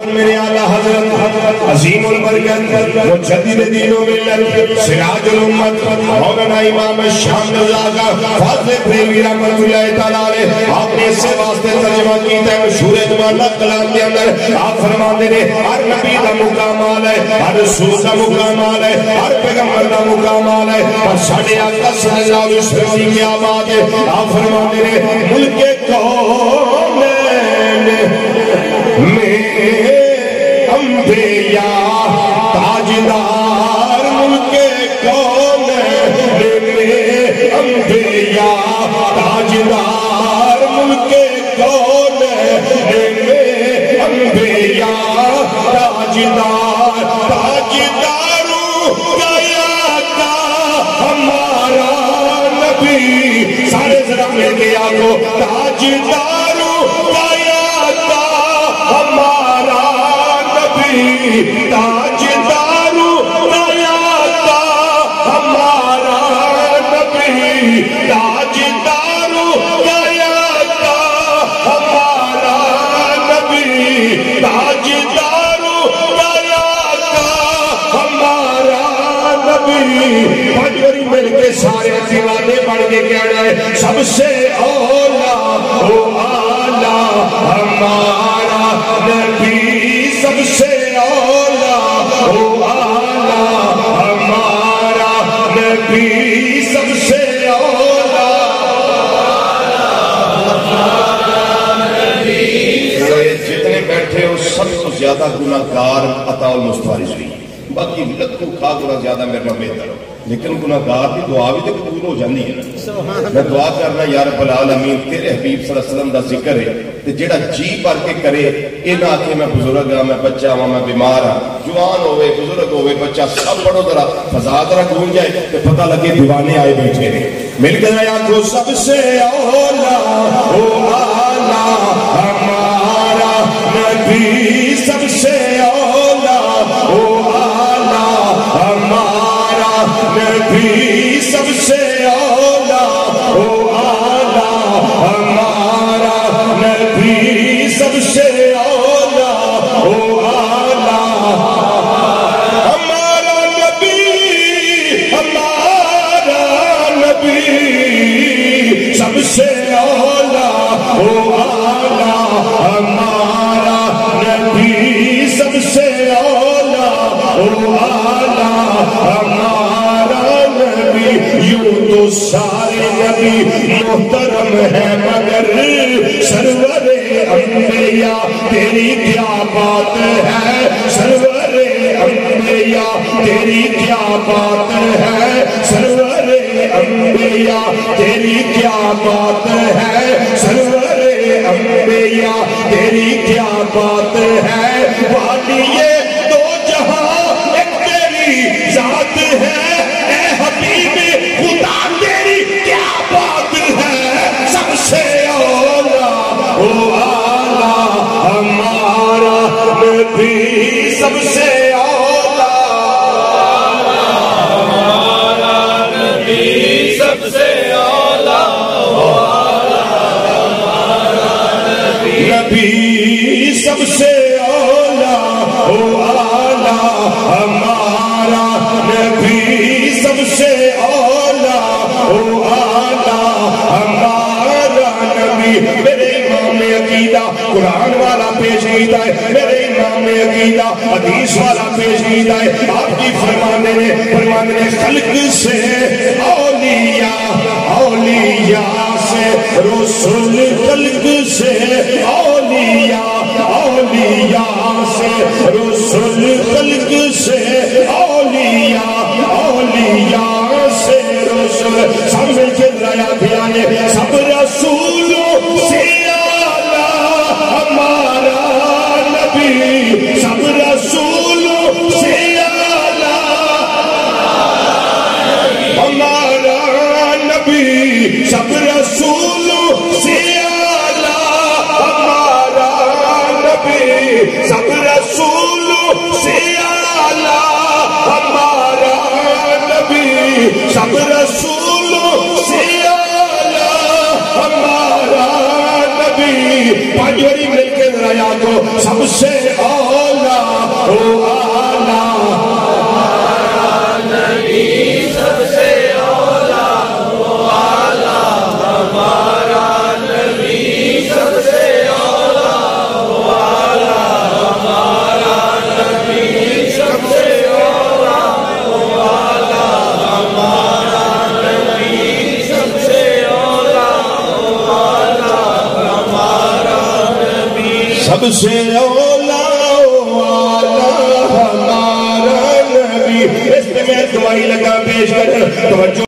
میرے اعلیٰ حضرت عظیم البرکت مجدد دین و ملت سراج الامت مولانا امام شام رضا کا فاضل بریلوی رحمت اللہ تعالیٰ علیہ آپ نے اس سے واسطے ترجمہ کیتا ہے مشہور زمانہ کلام کے اندر آپ فرماتے ہیں ہر نبی کا مقام آل ہے ہر رسول کا مقام آل ہے ہر پیغمبر کا مقام آل ہے اور ساڑھے آقا صلی اللہ علیہ وسلم کی آباد ہے آپ فرماتے ہیں ملک کون میں انبیاء تاجدار ملک کون میں انبیاء تاجدار ملک کون میں انبیاء تاجدار تاجداروں گیا کا ہمارا نبی سارے ذرا مل کے آگو تاجداروں گیا کا ہمارا تاجدارو گیا کا ہمارا نبی تاجدارو گیا کا ہمارا نبی تاجدارو گیا کا ہمارا نبی پنجوری مل کے سارے دیوانے بڑھ کے کہنا ہے سب سے اولا او آلہ ہمارا نبی سب سے اولا او آلہ ہمارا نبی سب سے اولا ہمارا نبی جتنے بیٹھے ہو سب سے زیادہ گناہگار عطا المستواری ہوئی باقی لکھوں کھا گنا زیادہ میرے نام بہتر ہو لیکن گناہگار کی دعا بھی تو قبول ہو جاندی ہے نا میں دعا کرنا یا رب العالمین تیرے حبیب صلی اللہ علیہ وسلم دا ذکر ہے کہ جڑا جی پر کے کرے یہ نہ کہ میں بزرگ ہاں میں بچہ ہوں میں بیمار ہاں جوان ہوئے بزرگ ہوئے بچہ سب پڑھو ذرا فضا ذرا گھوم جائے تو پتہ لگے دیوانے آئے بیٹھے ہیں مل کے یا کو سب سے اولا او آلہ ہمارا نبی سب سے اولا او آلہ ہمارا نبی سب سے اولا او آلہ ہمارا نبی سب سے اولا او آلہ ہمارا نبی ہمارا نبی سب سے اولا او آلہ ہمارا نبی سب سے اولا او آلہ ہمارا نبی یوں تو سارے نبی محترم ہے مگر سرور انبیاء تیری کیا بات ہے سرور انبیاء تیری کیا بات ہے سرور انبیاء تیری کیا بات ہے سرور انبیاء تیری کیا بات ہے والیے دو جہاں ایک تیری ذات ہے اے حبیب خدا تیری کیا بات ہے سب سے اولا او آلہ ہمارا نبی سب سے اولا ہمارا نبی سب سے اولا او آلہ ہمارا نبی سب سے اولا او آلہ ہمارا نبی سب سے اولا او آلہ ہمارا نبی میرے امام عقیدہ قرآن والا پیش کیتا ہے میرے امام عقیدہ حدیث والا پیش کیتا ہے آپ کی فرمانے خلق سے اولیاء اولیاء سے رسول خلق سے اولیاء اولیاء سے رسول خلق سے اولیاء اولیاء سے رسول سب مل کے رایا دھیانے سب رسولوں سے اعلیٰ ہمارا نبی سب رسولوں سے اعلیٰ ہمارا نبی سب رسولوں سے اعلیٰ ہمارا نبی سب رسولوں سے اعلیٰ ہمارا نبی سب رسولوں سے اعلیٰ ہمارا نبی پانچ بڑی مل کے ذرا یاد ہو سب سے سب سے اولا ہمارا نبی. اس میں دعائی لگا پیش کر توجہ